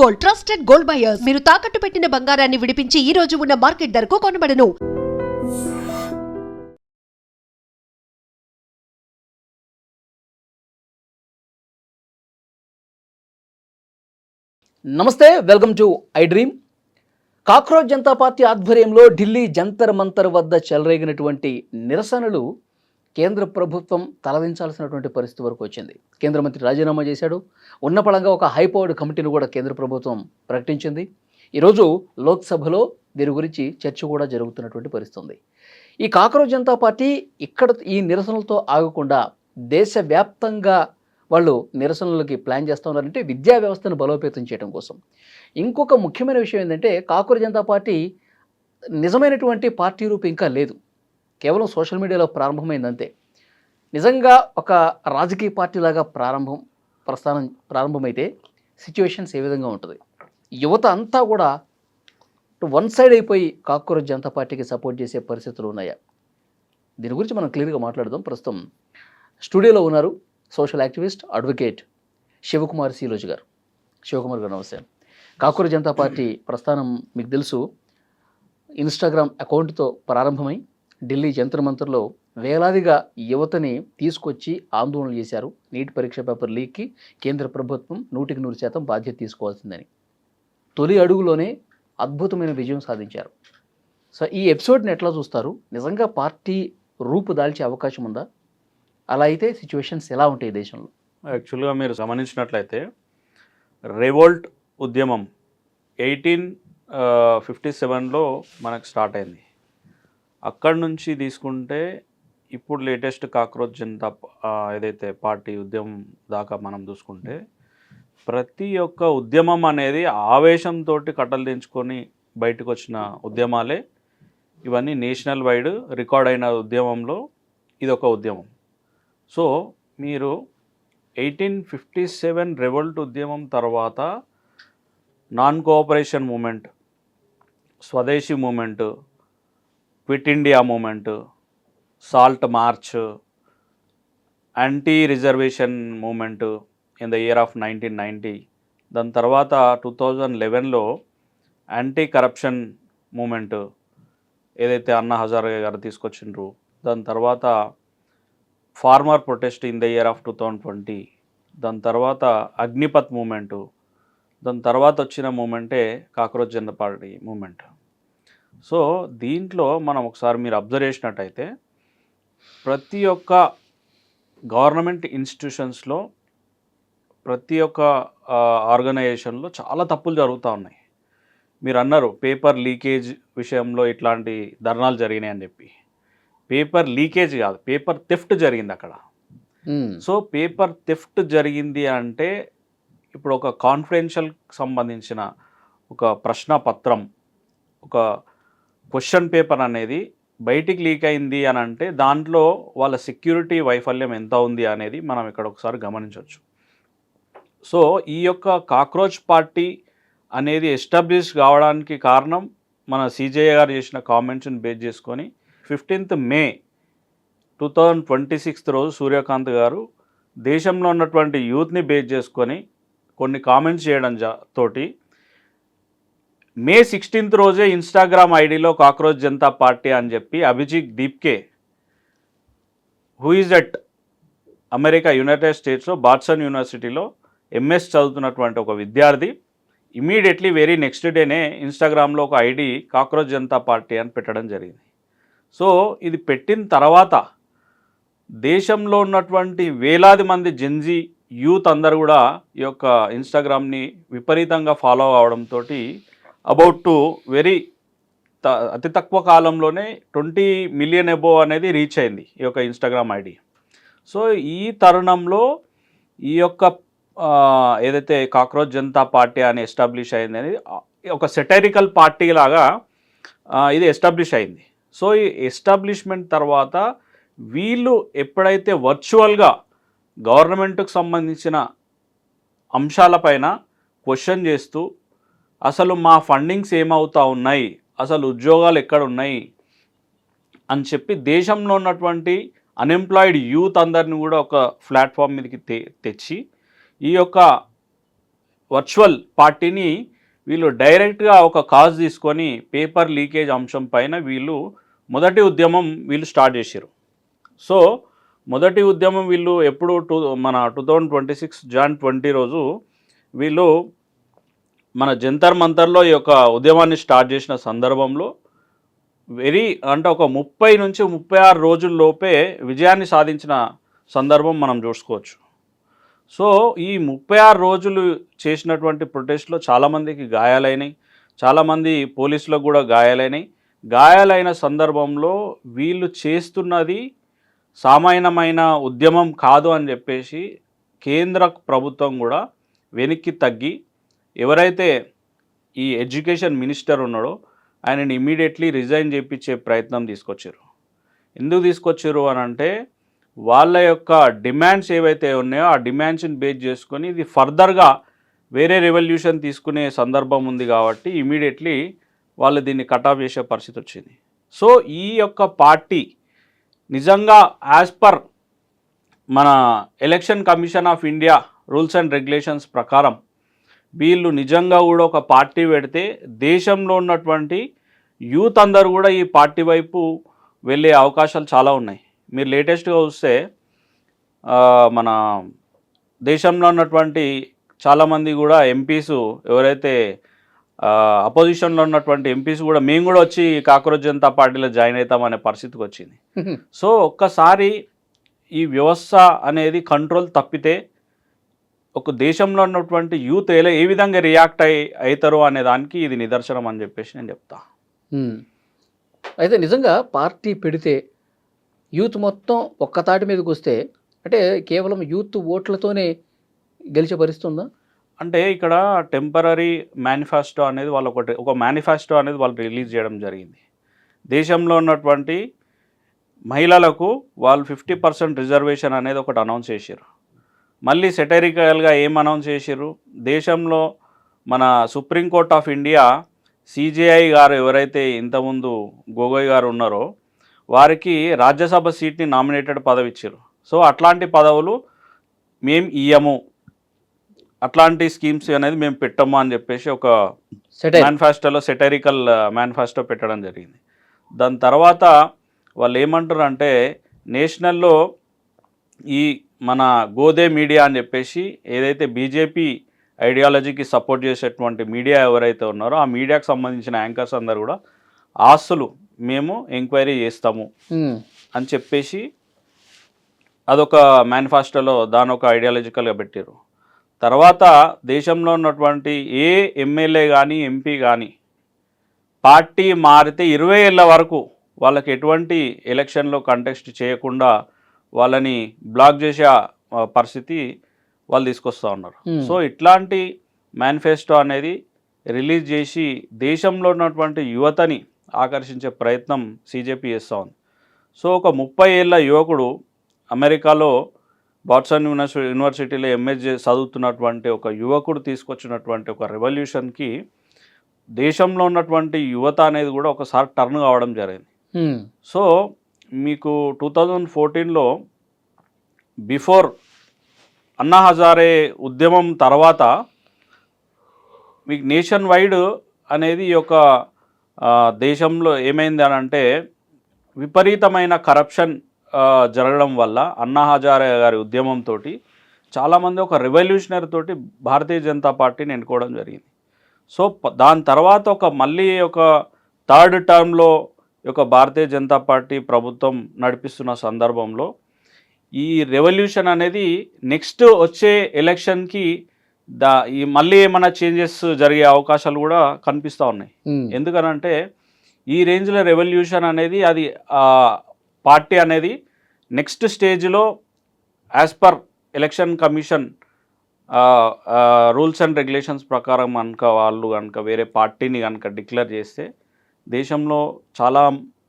Gold, trusted gold buyers. మీరు తాకట్టు పెట్టిన బంగారాన్ని విడిపించి ఈ రోజు ఉన్న మార్కెట్ ధరకు కొనబడను. నమస్తే, welcome to I dream. Cockroach Janata party ఆధ్వర్యంలో ఢిల్లీ జంతర్ మంతర్ వద్ద చెలరేగినటువంటి నిరసనలు కేంద్ర ప్రభుత్వం తలదించాల్సినటువంటి పరిస్థితి వరకు వచ్చింది. కేంద్ర మంత్రి రాజీనామా చేశాడు. ఉన్నపళంగా ఒక హైపవర్డ్ కమిటీని కూడా కేంద్ర ప్రభుత్వం ప్రకటించింది. ఈరోజు లోక్సభలో దీని గురించి చర్చ కూడా జరుగుతున్నటువంటి పరిస్థితి ఉంది. ఈ కాక్రోచ్ జనతా పార్టీ ఇక్కడ ఈ నిరసనలతో ఆగకుండా దేశవ్యాప్తంగా వాళ్ళు నిరసనలకి ప్లాన్ చేస్తూ ఉన్నారంటే విద్యా వ్యవస్థను బలోపేతం చేయడం కోసం. ఇంకొక ముఖ్యమైన విషయం ఏంటంటే కాక్రోచ్ జనతా పార్టీ నిజమైనటువంటి పార్టీ రూపు ఇంకా లేదు, కేవలం సోషల్ మీడియాలో ప్రారంభమైందంతే. నిజంగా ఒక రాజకీయ పార్టీలాగా ప్రారంభమైతే సిచ్యువేషన్స్ ఏ విధంగా ఉంటుంది? యువత అంతా కూడా వన్ సైడ్ అయిపోయి కాక్రోచ్ జనతా పార్టీకి సపోర్ట్ చేసే పరిస్థితులు ఉన్నాయా? దీని గురించి మనం క్లియర్గా మాట్లాడదాం. ప్రస్తుతం స్టూడియోలో ఉన్నారు సోషల్ యాక్టివిస్ట్, అడ్వకేట్ శివకుమార్ సీలోజు గారు. శివకుమార్ గారు నమస్తే. కాక్రోచ్ జనతా పార్టీ ప్రస్థానం మీకు తెలుసు, ఇన్స్టాగ్రామ్ అకౌంట్తో ప్రారంభమై ఢిల్లీ జంతర్ మంతర్లో వేలాదిగా యువతని తీసుకొచ్చి ఆందోళన చేశారు. నీట్ పరీక్ష పేపర్ లీక్కి కేంద్ర ప్రభుత్వం 100% బాధ్యత తీసుకోవాల్సిందని తొలి అడుగులోనే అద్భుతమైన విజయం సాధించారు. సో ఈ ఎపిసోడ్ని ఎట్లా చూస్తారు? నిజంగా పార్టీ రూపు దాల్చే అవకాశం ఉందా? అలా అయితే సిచ్యువేషన్స్ ఎలా ఉంటాయి దేశంలో? యాక్చువల్గా మీరు గమనించినట్లయితే రివోల్ట్ ఉద్యమం 1857లో మనకు స్టార్ట్ అయింది. అక్కడి నుంచి తీసుకుంటే ఇప్పుడు లేటెస్ట్ కాక్రోచ్ జనతా ఏదైతే పార్టీ ఉద్యమం దాకా మనం చూసుకుంటే ప్రతి ఒక్క ఉద్యమం అనేది ఆవేశంతో కట్టలు దించుకొని బయటకు వచ్చిన ఉద్యమాలే ఇవన్నీ. నేషనల్ వైడ్ రికార్డ్ అయిన ఉద్యమంలో ఇదొక ఉద్యమం. సో మీరు 1857 రివోల్ట్ ఉద్యమం తర్వాత non cooperation movement, Swadeshi movement, quit India movement, salt march, anti reservation movement in the year of 1990. దాని తర్వాత 2011లో యాంటీ కరప్షన్ మూమెంట్ ఏదైతే అన్నా హజారే గారు తీసుకొచ్చిండ్రు. దాని తర్వాత farmer protest in the year of 2020. దాని తర్వాత అగ్నిపత్ మూమెంటు. దాని తర్వాత వచ్చిన మూమెంటే cockroach Janata party movement. So దీంట్లో మనం ఒకసారి మీరు అబ్జర్వ్ చేసినట్టయితే ప్రతి ఒక్క గవర్నమెంట్ ఇన్స్టిట్యూషన్స్లో, ప్రతి ఒక్క ఆర్గనైజేషన్లో చాలా తప్పులు జరుగుతూ ఉన్నాయి. మీరు అన్నారు పేపర్ లీకేజ్ విషయంలో ఇట్లాంటి ధర్నాలు జరిగినాయి అని చెప్పి. పేపర్ లీకేజ్ కాదు, పేపర్ థెఫ్ట్ జరిగింది అక్కడ. సో పేపర్ థెఫ్ట్ జరిగింది అంటే ఇప్పుడు ఒక కాన్ఫిడెన్షియల్ సంబంధించిన ఒక ప్రశ్న పత్రం, ఒక క్వశ్చన్ పేపర్ అనేది బయటికి లీక్ అయింది అని అంటే దాంట్లో వాళ్ళ సెక్యూరిటీ వైఫల్యం ఎంత ఉంది అనేది మనం ఇక్కడ ఒకసారి గమనించవచ్చు. సో ఈ యొక్క కాక్రోచ్ పార్టీ అనేది ఎస్టాబ్లిష్ కావడానికి కారణం మన సిజేఐ గారు చేసిన కామెంట్స్ని బేస్ చేసుకొని 15th May 2026 రోజు సూర్యకాంత్ గారు దేశంలో ఉన్నటువంటి యూత్ని బేస్ చేసుకొని కొన్ని కామెంట్స్ చేయడం తోటి May 16th రోజే ఇన్స్టాగ్రామ్ ఐడిలో కాక్రోచ్ జనతా పార్టీ అని చెప్పి Abhijit Dipke, who is at America united స్టేట్స్లో బాట్సన్ యూనివర్సిటీలో ఎంఎస్ చదువుతున్నటువంటి ఒక విద్యార్థి ఇమీడియట్లీ వెరీ నెక్స్ట్ డేనే ఇన్స్టాగ్రామ్లో ఒక ఐడి కాక్రోచ్ జనతా పార్టీ అని పెట్టడం జరిగింది. సో ఇది పెట్టిన తర్వాత దేశంలో ఉన్నటువంటి వేలాది మంది జెన్జీ యూత్ అందరు కూడా ఈ యొక్క ఇన్స్టాగ్రామ్ని విపరీతంగా ఫాలో అవడంతో అబౌట్ టు వెరీ అతి తక్కువ కాలంలోనే 20 million అబోవ్ అనేది రీచ్ అయింది ఈ యొక్క ఇన్స్టాగ్రామ్ ఐడి. సో ఈ తరుణంలో ఈ యొక్క ఏదైతే కాక్రోచ్ జనతా పార్టీ అని ఎస్టాబ్లిష్ అయింది అనేది ఒక సెటైరికల్ పార్టీ లాగా ఇది ఎస్టాబ్లిష్ అయింది. సో ఈ ఎస్టాబ్లిష్మెంట్ తర్వాత వీళ్ళు ఎప్పుడైతే వర్చువల్గా గవర్నమెంట్కు సంబంధించిన అంశాలపైన క్వశ్చన్ చేస్తూ అసలు మా ఫండింగ్స్ ఏమవుతా ఉన్నాయి, అసలు ఉద్యోగాలు ఎక్కడ ఉన్నాయి అని చెప్పి దేశంలో ఉన్నటువంటి అన్ఎంప్లాయిడ్ యూత్ అందరిని కూడా ఒక ప్లాట్ఫామ్ మీదకి తెచ్చి ఈ యొక్క వర్చువల్ పార్టీని వీళ్ళు డైరెక్ట్గా ఒక కాజ్ తీసుకొని పేపర్ లీకేజ్ అంశం పైన వీళ్ళు మొదటి ఉద్యమం వీళ్ళు స్టార్ట్ చేశారు. సో మొదటి ఉద్యమం వీళ్ళు ఎప్పుడు మన 2026 జాన్ 20 రోజు వీళ్ళు మన జంతర్ మంతర్లో ఈ యొక్క ఉద్యమాన్ని స్టార్ట్ చేసిన సందర్భంలో అంటే ఒక 30 నుంచి 36 రోజుల్లోపే విజయాన్ని సాధించిన సందర్భం మనం చూసుకోవచ్చు. సో ఈ 36 రోజులు చేసినటువంటి ప్రొటెస్ట్లో చాలామందికి గాయాలైనాయి, చాలామంది పోలీసులకు కూడా గాయాలైనాయి. గాయాలైన సందర్భంలో వీళ్ళు చేస్తున్నది సామాన్యమైన ఉద్యమం కాదు అని చెప్పేసి కేంద్ర ప్రభుత్వం కూడా వెనక్కి తగ్గి ఎవరైతే ఈ ఎడ్యుకేషన్ మినిస్టర్ ఉన్నాడో ఆయనని ఇమీడియట్లీ రిజైన్ చేయించే ప్రయత్నం తీసుకొచ్చారు. ఎందుకు తీసుకొచ్చారు అని అంటే వాళ్ళ యొక్క డిమాండ్స్ ఏవైతే ఉన్నాయో ఆ డిమాండ్స్ని బేస్ చేసుకొని ఇది ఫర్దర్గా వేరే రెవల్యూషన్ తీసుకునే సందర్భం ఉంది కాబట్టి ఇమీడియట్లీ వాళ్ళు దీన్ని కటాఫ్ చేసే పరిస్థితి వచ్చింది. సో ఈ యొక్క పార్టీ నిజంగా యాజ్ పర్ మన election commission of India rules and regulations ప్రకారం వీళ్ళు నిజంగా కూడా ఒక పార్టీ పెడితే దేశంలో ఉన్నటువంటి యూత్ అందరూ కూడా ఈ పార్టీ వైపు వెళ్ళే అవకాశాలు చాలా ఉన్నాయి. మీరు లేటెస్ట్గా చూస్తే మన దేశంలో ఉన్నటువంటి చాలామంది కూడా ఎంపీస్ ఎవరైతే అపోజిషన్లో ఉన్నటువంటి ఎంపీస్ కూడా మేము కూడా వచ్చి కాక్రోచ్ జనతా పార్టీలో జాయిన్ అవుతామనే పరిస్థితికి వచ్చింది. సో ఒక్కసారి ఈ వ్యవస్థ అనేది కంట్రోల్ తప్పితే ఒక దేశంలో ఉన్నటువంటి యూత్ ఏ విధంగా రియాక్ట్ అవుతారో అనే దానికి ఇది నిదర్శనం అని చెప్పేసి నేను చెప్తా. అయితే నిజంగా పార్టీ పెడితే యూత్ మొత్తం ఒక్క తాటి మీదకి వస్తే అంటే కేవలం యూత్ ఓట్లతోనే గెలిచే పరిస్థితి ఉందా? అంటే ఇక్కడ టెంపరీ మేనిఫెస్టో అనేది వాళ్ళు ఒక మేనిఫెస్టో అనేది వాళ్ళు రిలీజ్ చేయడం జరిగింది. దేశంలో ఉన్నటువంటి మహిళలకు వాళ్ళు 50% రిజర్వేషన్ అనేది ఒకటి అనౌన్స్ చేశారు. మళ్ళీ సెటరికల్గా ఏం అనౌన్స్ చేశారు, దేశంలో మన సుప్రీంకోర్ట్ ఆఫ్ ఇండియా సిజేఐ గారు ఎవరైతే ఇంతకుముందు గొగోయ్ గారు ఉన్నారో వారికి రాజ్యసభ సీట్ని నామినేటెడ్ పదవి ఇచ్చారు. సో అట్లాంటి పదవులు మేము ఇయ్యము, అట్లాంటి స్కీమ్స్ అనేది మేము పెట్టము అని చెప్పేసి ఒక మేనిఫెస్టోలో సెటరికల్ మేనిఫెస్టో పెట్టడం జరిగింది. దాని తర్వాత వాళ్ళు ఏమంటారు అంటే నేషనల్లో ఈ మన గోదే మీడియా అని చెప్పేసి ఏదైతే బీజేపీ ఐడియాలజీకి సపోర్ట్ చేసేటువంటి మీడియా ఎవరైతే ఉన్నారో ఆ మీడియాకు సంబంధించిన యాంకర్స్ అందరు కూడా ఆస్తులు మేము ఎంక్వైరీ చేస్తాము అని చెప్పేసి అదొక మేనిఫెస్టోలో దాని ఒక ఐడియాలజికల్గా పెట్టారు. తర్వాత దేశంలో ఉన్నటువంటి ఏ ఎమ్మెల్యే కానీ ఎంపీ కానీ పార్టీ మారితే 20 ఏళ్ళ వరకు వాళ్ళకి ఎటువంటి ఎలక్షన్లో కంటెస్ట్ చేయకుండా వాళ్ళని బ్లాక్ చేసే పరిస్థితి వాళ్ళు తీసుకొస్తూ ఉన్నారు. సో ఇట్లాంటి మేనిఫెస్టో అనేది రిలీజ్ చేసి దేశంలో ఉన్నటువంటి యువతని ఆకర్షించే ప్రయత్నం సిజేపీ చేస్తూ ఉంది. సో ఒక 30 ఏళ్ళ యువకుడు అమెరికాలో బాట్సన్ యూనివర్సిటీలో ఎంఎస్ చదువుతున్నటువంటి ఒక యువకుడు తీసుకొచ్చినటువంటి ఒక రెవల్యూషన్కి దేశంలో ఉన్నటువంటి యువత అనేది కూడా ఒకసారి టర్న్ కావడం జరిగింది. సో మీకు 2014లో బిఫోర్ అన్నా హజారే ఉద్యమం తర్వాత మీకు నేషన్ వైడ్ అనేది ఒక దేశంలో ఏమైంది అని అంటే విపరీతమైన కరప్షన్ జరగడం వల్ల అన్నా హజారే గారి ఉద్యమంతో చాలామంది ఒక రెవల్యూషనరీ తోటి భారతీయ జనతా పార్టీని ఎన్నుకోవడం జరిగింది. సో దాని తర్వాత మళ్ళీ ఒక థర్డ్ టర్మ్లో ఒక భారతీయ జనతా పార్టీ ప్రభుత్వం నడిపిస్తున్న సందర్భంలో ఈ రెవల్యూషన్ అనేది నెక్స్ట్ వచ్చే ఎలక్షన్కి ఈ మళ్ళీ ఏమైనా చేంజెస్ జరిగే అవకాశాలు కూడా కనిపిస్తూ ఉన్నాయి. ఎందుకనంటే ఈ రేంజ్లో రెవల్యూషన్ అనేది అది పార్టీ అనేది నెక్స్ట్ స్టేజ్లో as per election commission rules and regulations ప్రకారం కనుక వాళ్ళు కనుక వేరే పార్టీని కనుక డిక్లేర్ చేస్తే దేశంలో చాలా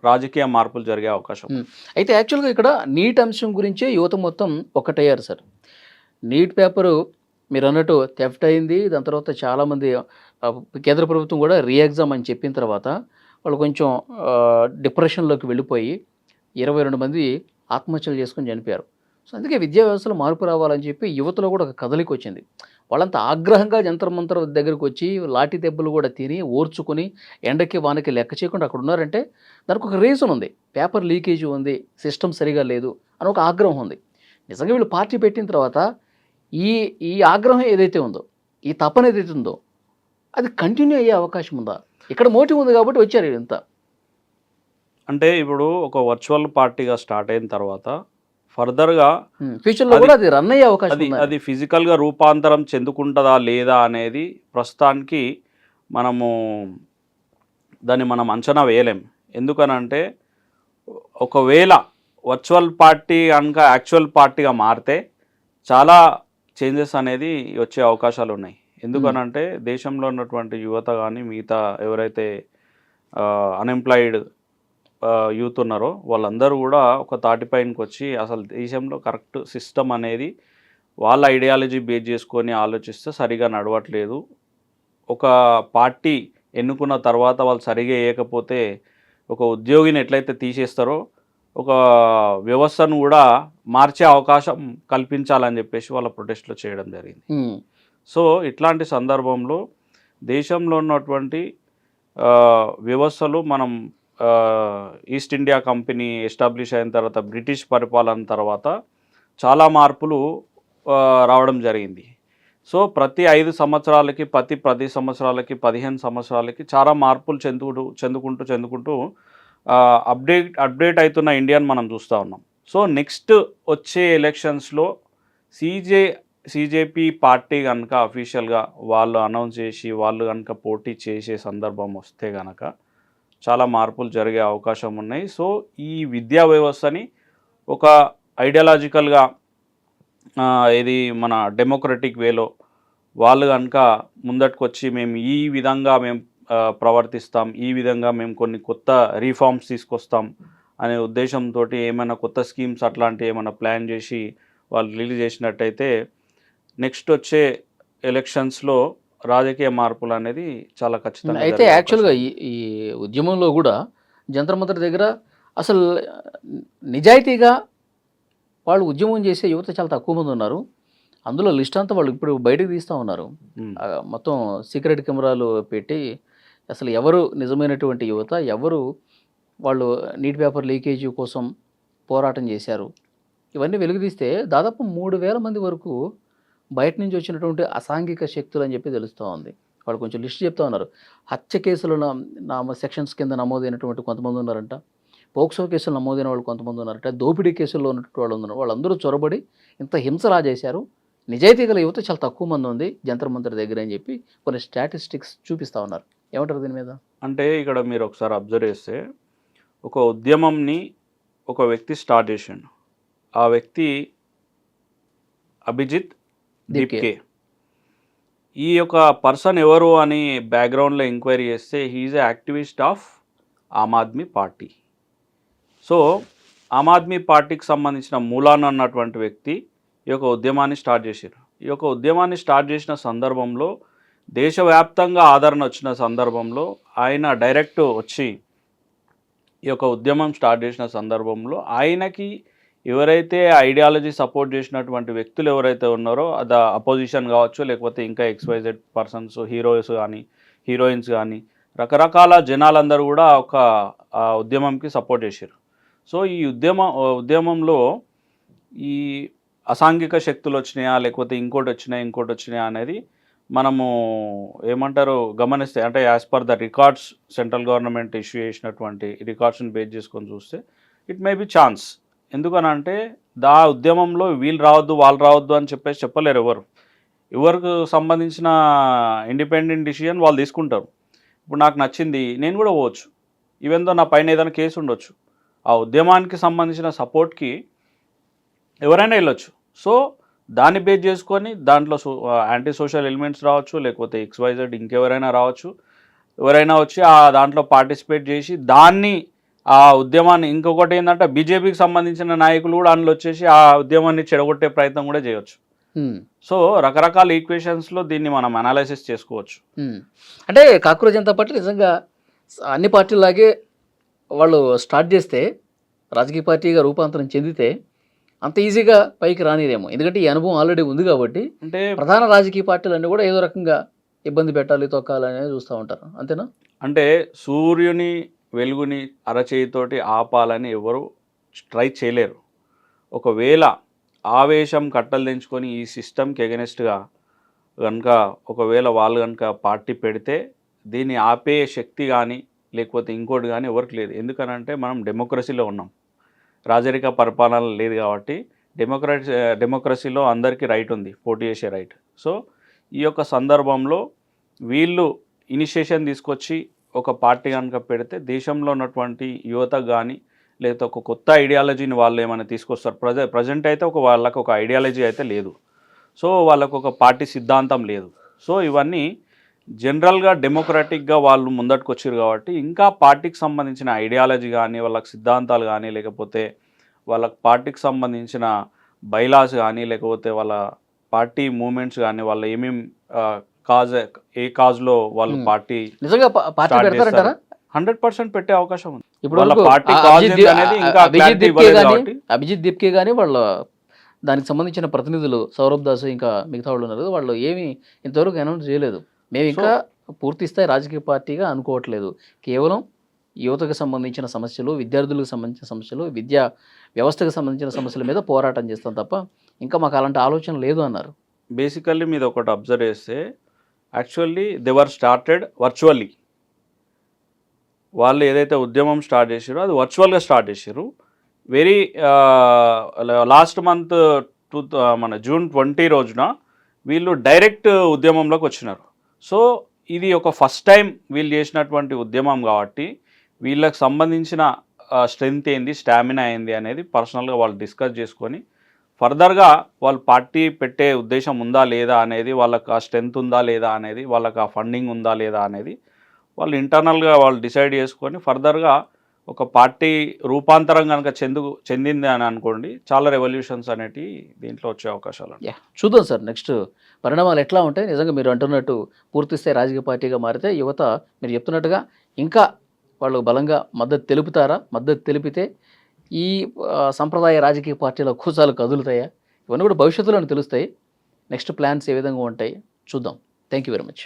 రాజకీయ మార్పులు జరిగే అవకాశం. అయితే యాక్చువల్గా ఇక్కడ నీట్ అంశం గురించే యువత మొత్తం ఒకటయ్యారు సార్. నీట్ పేపరు మీరు అన్నట్టు థెఫ్ట్ అయింది, దాని తర్వాత చాలామంది కేంద్ర ప్రభుత్వం కూడా రీఎగ్జామ్ అని చెప్పిన తర్వాత వాళ్ళు కొంచెం డిప్రెషన్లోకి వెళ్ళిపోయి 22 మంది ఆత్మహత్యలు చేసుకొని చనిపోయారు. సో అందుకే విద్యా వ్యవస్థలో మార్పు రావాలని చెప్పి యువతలో కూడా ఒక కదలిక వచ్చింది. వాళ్ళంతా ఆగ్రహంగా జంతర్ మంతర్ దగ్గరికి వచ్చి లాఠీ దెబ్బలు కూడా తిని ఓర్చుకుని ఎండకి వానకి లెక్క చేయకుండా అక్కడ ఉన్నారంటే దానికి ఒక రీజన్ ఉంది. పేపర్ లీకేజ్ ఉంది, సిస్టమ్ సరిగా లేదు అని ఒక ఆగ్రహం ఉంది. నిజంగా వీళ్ళు పార్టీ పెట్టిన తర్వాత ఈ ఈ ఆగ్రహం ఏదైతే ఉందో, ఈ తపన ఏదైతే ఉందో అది కంటిన్యూ అయ్యే అవకాశం ఉందా? ఇక్కడ మోటివ్ ఉంది కాబట్టి వచ్చారు ఇంత. అంటే ఇప్పుడు ఒక వర్చువల్ పార్టీగా స్టార్ట్ అయిన తర్వాత ఫర్దర్గా ఫ్యూచర్లో కూడా అది రన్ అయ్యే అవకాశం అది ఉందా? అది ఫిజికల్గా రూపాంతరం చెందుకుంటుందా లేదా అనేది ప్రస్తుతానికి దాన్ని మనం అంచనా వేయలేం. ఎందుకనంటే ఒకవేళ వర్చువల్ పార్టీ కనుక యాక్చువల్ పార్టీగా మారితే చాలా చేంజెస్ అనేది వచ్చే అవకాశాలు ఉన్నాయి. ఎందుకనంటే దేశంలో ఉన్నటువంటి యువత కానీ మిగతా ఎవరైతే అన్ఎంప్లాయిడ్ యూత్ ఉన్నారో వాళ్ళందరూ కూడా ఒక తాటిపైనకి వచ్చి అసలు దేశంలో కరెక్ట్ సిస్టమ్ అనేది వాళ్ళ ఐడియాలజీ బేస్ చేసుకొని ఆలోచిస్తే సరిగా నడవట్లేదు. ఒక పార్టీ ఎన్నుకున్న తర్వాత వాళ్ళు సరిగా వేయకపోతే ఒక ఉద్యోగిని ఎట్లయితే తీసేస్తారో ఒక వ్యవస్థను కూడా మార్చే అవకాశం కల్పించాలని చెప్పేసి వాళ్ళ ప్రొటెస్ట్లో చేయడం జరిగింది. సో ఇట్లాంటి సందర్భంలో దేశంలో ఉన్నటువంటి వ్యవస్థలు మనం ఈస్ట్ ఇండియా కంపెనీ ఎస్టాబ్లిష్ అయిన తర్వాత బ్రిటిష్ పరిపాలన తర్వాత చాలా మార్పులు రావడం జరిగింది. సో ప్రతి 5 సంవత్సరాలకి ప్రతి 10 సంవత్సరాలకి 15 సంవత్సరాలకి చాలా మార్పులు చెందుకుంటూ అప్డేట్ అవుతున్న ఇండియాని మనం చూస్తూ ఉన్నాం. సో నెక్స్ట్ వచ్చే ఎలక్షన్స్లో సిజేపీ పార్టీ కనుక అఫీషియల్గా వాళ్ళు అనౌన్స్ చేసి వాళ్ళు కనుక పోటీ చేసే సందర్భం వస్తే కనుక చాలా మార్పులు జరిగే అవకాశం ఉన్నాయి. సో ఈ విద్యా వ్యవస్థని ఒక ఐడియాలజికల్గా ఇది మన డెమోక్రటిక్ వేలో వాళ్ళు కనుక ముందట్టుకు వచ్చి మేము ఈ విధంగా మేము ప్రవర్తిస్తాం, ఈ విధంగా మేము కొన్ని కొత్త రీఫార్మ్స్ తీసుకొస్తాం అనే ఉద్దేశంతో ఏమైనా కొత్త స్కీమ్స్ అట్లాంటివి ఏమైనా ప్లాన్ చేసి వాళ్ళు రిలీజ్ చేసినట్టయితే నెక్స్ట్ వచ్చే ఎలక్షన్స్లో రాజకీయ మార్పులు అనేది చాలా ఖచ్చితంగా. అయితే యాక్చువల్గా ఈ ఉద్యమంలో కూడా జంతర్ మంతర్ దగ్గర అసలు నిజాయితీగా వాళ్ళు ఉద్యమం చేసే యువత చాలా తక్కువ మంది ఉన్నారు. అందులో లిస్ట్ అంతా వాళ్ళు ఇప్పుడు బయటకు తీస్తూ ఉన్నారు. మొత్తం సీక్రెట్ కెమెరాలు పెట్టి అసలు ఎవరు నిజమైనటువంటి యువత, ఎవరు వాళ్ళు నీట్ పేపర్ లీకేజీ కోసం పోరాటం చేశారు, ఇవన్నీ వెలుగుతీస్తే దాదాపు 3,000 మంది వరకు బయట నుంచి వచ్చినటువంటి అసాంఘిక శక్తులు అని చెప్పి తెలుస్తూ ఉంది. వాళ్ళు కొంచెం లిస్ట్ చెప్తా ఉన్నారు. హత్య కేసులు సెక్షన్స్ కింద నమోదైనటువంటి కొంతమంది ఉన్నారంట, పోక్సో కేసులు నమోదైన వాళ్ళు కొంతమంది ఉన్నారంట, దోపిడీ కేసుల్లో ఉన్నటువంటి వాళ్ళు ఉన్నారు. వాళ్ళందరూ చొరబడి ఇంత హింసలా చేశారు, నిజాయితీ గల యువత చాలా తక్కువ మంది ఉంది జంతర్ మంతర్ దగ్గర అని చెప్పి కొన్ని స్టాటిస్టిక్స్ చూపిస్తూ ఉన్నారు. ఏమంటారు దీని మీద? అంటే ఇక్కడ మీరు ఒకసారి అబ్జర్వ్ చేస్తే ఒక ఉద్యమంని ఒక వ్యక్తి స్టార్ట్ చేసిండు. ఆ వ్యక్తి అభిజిత్ దీప్కే. ఈ యొక్క పర్సన్ ఎవరు అని బ్యాక్గ్రౌండ్లో ఎంక్వైరీ చేస్తే he is a activist of Aam Aadmi party. So Aam Aadmi పార్టీకి సంబంధించిన మూలాన్ అన్నటువంటి వ్యక్తి ఈ యొక్క ఉద్యమాన్ని స్టార్ట్ చేశారు. ఈ యొక్క ఉద్యమాన్ని స్టార్ట్ చేసిన సందర్భంలో దేశవ్యాప్తంగా ఆదరణ వచ్చిన సందర్భంలో ఆయన డైరెక్ట్ వచ్చి ఈ యొక్క ఉద్యమం స్టార్ట్ చేసిన సందర్భంలో ఆయనకి ఎవరైతే ఐడియాలజీ సపోర్ట్ చేసినటువంటి వ్యక్తులు ఎవరైతే ఉన్నారో అది అపోజిషన్ కావచ్చు, లేకపోతే ఇంకా XYZ పర్సన్స్, హీరోస్ కానీ హీరోయిన్స్ కానీ రకరకాల జనాలందరూ కూడా ఒక ఉద్యమంకి సపోర్ట్ చేశారు. సో ఈ ఉద్యమంలో ఈ అసాంఘిక శక్తులు వచ్చినాయా లేకపోతే ఇంకోటి వచ్చినాయా అనేది మనము ఏమంటారు గమనిస్తే, అంటే as per the records central government issue చేసినటువంటి రికార్డ్స్ని బేస్ చేసుకొని చూస్తే ఇట్ మే బి ఛాన్స్. ఎందుకనంటే ఉద్యమంలో వీళ్ళు రావద్దు వాళ్ళు రావద్దు అని చెప్పలేరు. ఎవరికి సంబంధించిన ఇండిపెండెంట్ డిసిజన్ వాళ్ళు తీసుకుంటారు. ఇప్పుడు నాకు నచ్చింది నేను కూడా పోవచ్చు, ఈవెన్ దో నా పైన ఏదైనా కేసు ఉండొచ్చు, ఆ ఉద్యమానికి సంబంధించిన సపోర్ట్కి ఎవరైనా వెళ్ళొచ్చు. సో దాన్ని బేస్ చేసుకొని దాంట్లో యాంటీ సోషల్ ఎలిమెంట్స్ రావచ్చు, లేకపోతే XYZ ఇంకెవరైనా రావచ్చు, ఎవరైనా వచ్చి ఆ దాంట్లో పార్టిసిపేట్ చేసి దాన్ని ఆ ఉద్యమాన్ని, ఇంకొకటి ఏంటంటే బీజేపీకి సంబంధించిన నాయకులు కూడా అందులో వచ్చేసి ఆ ఉద్యమాన్ని చెడగొట్టే ప్రయత్నం కూడా చేయవచ్చు. సో రకరకాల ఈక్వేషన్స్లో దీన్ని మనం అనాలైసిస్ చేసుకోవచ్చు. అంటే కాక్రోజ్ జనతా పార్టీ నిజంగా అన్ని పార్టీలాగే వాళ్ళు స్టార్ట్ చేస్తే రాజకీయ పార్టీగా రూపాంతరం చెందితే అంత ఈజీగా పైకి రానిదేమో, ఎందుకంటే ఈ అనుభవం ఆల్రెడీ ఉంది కాబట్టి అంటే ప్రధాన రాజకీయ పార్టీలన్నీ కూడా ఏదో రకంగా ఇబ్బంది పెట్టాలి, తొక్కాలి అనేది చూస్తూ ఉంటారు, అంతేనా? అంటే సూర్యుని వెలుగుని అరచేయితోటి ఆపాలని ఎవరు ట్రై చేయలేరు. ఒకవేళ ఆవేశం కట్టలు తెంచుకొని ఈ సిస్టమ్కి ఎగనెస్ట్గా కనుక ఒకవేళ వాళ్ళు కనుక పార్టీ పెడితే దీన్ని ఆపే శక్తి కానీ లేకపోతే ఇంకోటి కానీ ఎవరికి లేదు. ఎందుకనంటే మనం డెమోక్రసీలో ఉన్నాం, రాజరిక పరిపాలన లేదు కాబట్టి డెమోక్రసీలో అందరికీ రైట్ ఉంది, పోటీ చేసే రైట్. సో ఈ యొక్క సందర్భంలో వీళ్ళు ఇనిషియేషన్ తీసుకొచ్చి ఒక పార్టీ కనుక పెడితే దేశంలో ఉన్నటువంటి యువతకు కానీ లేకపోతే ఒక కొత్త ఐడియాలజీని వాళ్ళు ఏమైనా తీసుకొస్తారు. ప్రజెంట్ అయితే వాళ్ళకు ఒక ఐడియాలజీ అయితే లేదు, సో వాళ్ళకు ఒక పార్టీ సిద్ధాంతం లేదు. సో ఇవన్నీ జనరల్గా డెమోక్రాటిక్గా వాళ్ళు ముందట్టుకు వచ్చారు కాబట్టి ఇంకా పార్టీకి సంబంధించిన ఐడియాలజీ కానీ వాళ్ళకి సిద్ధాంతాలు కానీ లేకపోతే వాళ్ళ పార్టీకి సంబంధించిన బైలాస్ కానీ లేకపోతే వాళ్ళ పార్టీ మూమెంట్స్ కానీ వాళ్ళ ఏమేమి ఏ కాజ్లో వాళ్ళు పార్టీ నిజంగా పార్టీ పెడతారంటారా? 100% పెట్టే అవకాశం ఉంది. ఇప్పుడు వాళ్ళ వరకు పార్టీ కాజ్ ఏంటి అనేది ఇంకా క్లారిటీ ఇవ్వలేదు కాబట్టి అభిజిత్ దీప్కే కానీ వాళ్ళ దానికి సంబంధించిన ప్రతినిధులు సౌరభ్ దాస్ ఇంకా మిగతా వాళ్ళు ఉన్నారు, వాళ్ళు ఏమీ ఇంతవరకు అనౌన్స్ చేయలేదు. మేము ఇంకా పూర్తి స్థాయి రాజకీయ పార్టీగా అనుకోవట్లేదు, కేవలం యువతకు సంబంధించిన సమస్యలు, విద్యార్థులకు సంబంధించిన సమస్యలు, విద్యా వ్యవస్థకు సంబంధించిన సమస్యల మీద పోరాటం చేస్తాం తప్ప ఇంకా మాకు అలాంటి ఆలోచన లేదు అన్నారు. బేసికల్లీ మీద ఒకటి అబ్జర్వ్ చేస్తే actually they were started virtually. వాళ్ళు ఏదైతే ఉద్యమం స్టార్ట్ చేసారో అది వర్చువల్గా స్టార్ట్ చేశారు. వెరీ లాస్ట్ మంత్ మన జూన్ 20 రోజున వీళ్ళు డైరెక్ట్ ఉద్యమంలోకి వచ్చినారు. సో ఇది ఒక ఫస్ట్ టైం వీళ్ళు చేసినటువంటి ఉద్యమం కాబట్టి వీళ్ళకి సంబంధించిన స్ట్రెంగ్త్ ఏంది, స్టామినా ఏంది అనేది పర్సనల్గా వాళ్ళు డిస్కస్ చేసుకొని ఫర్దర్గా వాళ్ళు పార్టీ పెట్టే ఉద్దేశం ఉందా లేదా అనేది, వాళ్ళకి ఆ స్ట్రెంగ్త్ ఉందా లేదా అనేది, వాళ్ళకి ఆ ఫండింగ్ ఉందా లేదా అనేది వాళ్ళు ఇంటర్నల్గా వాళ్ళు డిసైడ్ చేసుకొని ఫర్దర్గా ఒక పార్టీ రూపాంతరం కనుక చెందింది అని అనుకోండి, చాలా రెవల్యూషన్స్ అనేటివి దీంట్లో వచ్చే అవకాశాలు. చూద్దాం సార్ నెక్స్ట్ పరిణామాలు ఎట్లా ఉంటాయి. నిజంగా మీరు అంటున్నట్టు పూర్తిస్థాయి రాజకీయ పార్టీగా మారితే యువత మీరు చెప్తున్నట్టుగా ఇంకా వాళ్ళు బలంగా మద్దతు తెలుపుతారా? మద్దతు తెలిపితే ఈ సంప్రదాయ రాజకీయ పార్టీల కూసాలు కదులుతాయా? ఇవన్నీ కూడా భవిష్యత్తులో తెలుస్తాయి. నెక్స్ట్ ప్లాన్స్ ఏ విధంగా ఉంటాయి చూద్దాం. Thank you very much.